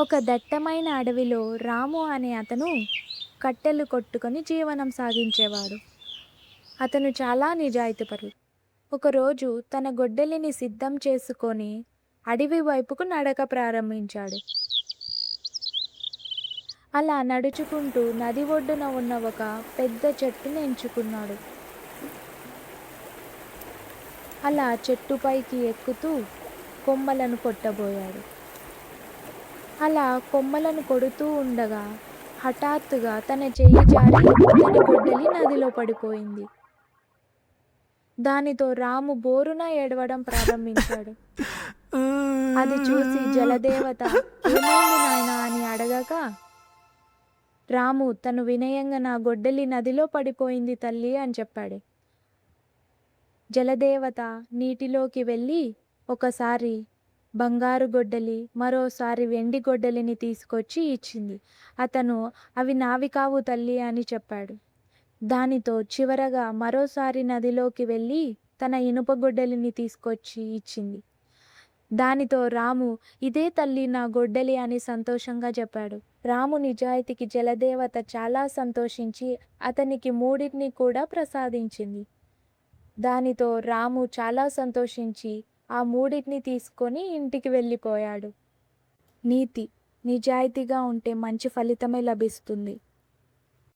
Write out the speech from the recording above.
ఒక దట్టమైన అడవిలో రాము అనే అతను కట్టెలు కొట్టుకొని జీవనం సాగించేవాడు. అతను చాలా నిజాయితీపరుడు. ఒకరోజు తన గొడ్డలిని సిద్ధం చేసుకొని అడవి వైపుకు నడక ప్రారంభించాడు. అలా నడుచుకుంటూ నది ఒడ్డున ఉన్న ఒక పెద్ద చెట్టుని ఎంచుకున్నాడు. అలా చెట్టుపైకి ఎక్కుతూ కొమ్మలను కొట్టబోయాడు. అలా కొమ్మలను కొడుతూ ఉండగా హఠాత్తుగా తన చెయ్యి జారి తన గొడ్డలి నదిలో పడిపోయింది. దానితో రాము బోరున ఏడవడం ప్రారంభించాడు. అది చూసి జలదేవత ఏమైంది నాయనా అని అడగగా రాము తను వినయంగా నా గొడ్డలి నదిలో పడిపోయింది తల్లి అని చెప్పాడు. జలదేవత నీటిలోకి వెళ్ళి ఒకసారి బంగారు గొడ్డలి, మరోసారి వెండి గొడ్డలిని తీసుకొచ్చి ఇచ్చింది. అతను అవి నావి కావు తల్లి అని చెప్పాడు. దానితో చివరగా మరోసారి నదిలోకి వెళ్ళి తన ఇనుప గొడ్డలిని తీసుకొచ్చి ఇచ్చింది. దానితో రాము ఇదే తల్లి నా గొడ్డలి అని సంతోషంగా చెప్పాడు. రాము నిజాయితీకి జలదేవత చాలా సంతోషించి అతనికి మూడింటిని కూడా ప్రసాదించింది. దానితో రాము చాలా సంతోషించి ఆ మూడింటిని తీసుకొని ఇంటికి వెళ్ళిపోయాడు. నీతి: నిజాయితీగా ఉంటే మంచి ఫలితమే లభిస్తుంది.